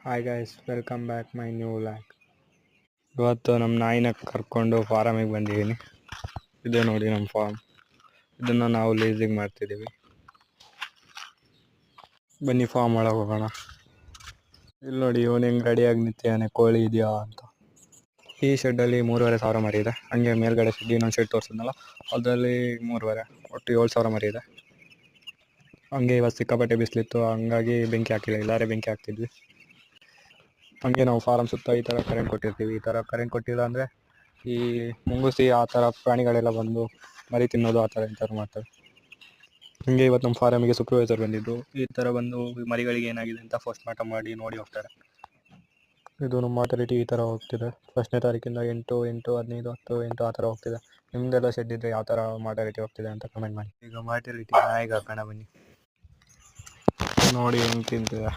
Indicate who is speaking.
Speaker 1: Hi guys, welcome back my new lac. ಇವತ್ತು ನಮ್ಮ ನಾಯಿನ ಕರ್ಕೊಂಡು ಫಾರಮಿಗೆ ಬಂದಿದ್ದೀನಿ. ಇದೆ ನೋಡಿ ನಮ್ಮ ಫಾರ್ಮ್. ಇದನ್ನು ನಾವು ಲೀಸಿಗೆ ಮಾಡ್ತಿದ್ದೀವಿ. ಬನ್ನಿ ಫಾರ್ಮ್ ಒಳಗೆ ಹೋಗೋಣ. ಇಲ್ಲಿ ನೋಡಿ ಇವನು ಹೆಂಗೆ ರೆಡಿಯಾಗಿ ನಿಂತಿದ್ದಾನೆ, ಕೋಳಿ ಇದೆಯಾ ಅಂತ. ಈ ಶೆಡ್ಡಲ್ಲಿ 3,500 ಮರಿ ಇದೆ. ಹಂಗೆ ಮೇಲ್ಗಡೆ ಶೆಡ್ ಇನ್ನೊಂದು ಶೆಡ್ ತೋರಿಸಿದ್ನಲ್ಲ, ಅದರಲ್ಲಿ 3,500, ಒಟ್ಟು 7,000 ಮರಿ ಇದೆ. ಹಂಗೆ ಇವತ್ತು ಸಿಕ್ಕಾಪಟ್ಟೆ ಬಿಸಿಲಿತ್ತು, ಹಂಗಾಗಿ ಬೆಂಕಿ ಹಾಕಿಲ್ಲ, ಇಲ್ಲಾರೆ ಬೆಂಕಿ ಹಾಕ್ತಿದ್ವಿ. ಹಂಗೆ ನಾವು ಫಾರಮ್ ಸುತ್ತ ಈ ಥರ ಕರೆಂಟ್ ಕೊಟ್ಟಿರ್ತೀವಿ. ಈ ಥರ ಕರೆಂಟ್ ಕೊಟ್ಟಿಲ್ಲ ಅಂದರೆ ಈ ಮುಂಗುಸಿ ಆ ಥರ ಪ್ರಾಣಿಗಳೆಲ್ಲ ಬಂದು ಮರಿ ತಿನ್ನೋದು ಆ ಥರ ಇಂಥವ್ರು ಮಾಡ್ತಾರೆ. ಹಂಗೆ ಇವತ್ತು ನಮ್ಮ ಫಾರಮಿಗೆ ಸೂಪರ್ವೈಸರ್ ಬಂದಿದ್ದು. ಈ ಥರ ಬಂದು ಮರಿಗಳಿಗೆ ಏನಾಗಿದೆ ಅಂತ ಪೋಸ್ಟ್ ಮಾರ್ಟಮ್ ಮಾಡಿ ನೋಡಿ ಹೋಗ್ತಾರೆ. ಇದು ನಮ್ಮ ಮಾರ್ಟಾಲಿಟಿ ಈ ಥರ ಹೋಗ್ತಿದೆ. 1ನೇ ತಾರೀಕಿಂದ 8, 8, 15, 10, 8 ಆ ಥರ ಹೋಗ್ತಿದೆ. ನಿಮ್ಮದೆಲ್ಲ ಶೆಡ್ ಇದ್ದರೆ ಯಾವ ಥರ ಮಾರ್ಟಾಲಿಟಿ ಹೋಗ್ತಿದೆ ಅಂತ ಕಮೆಂಟ್ ಮಾಡಿ. ಈಗ ಮಾರ್ಟಾಲಿಟಿ ನಾಯಿಗೆ ಹಾಕೋಣ ಬನ್ನಿ. ನೋಡಿ ಹೆಂಗೆ ತಿಂತಿದೆ.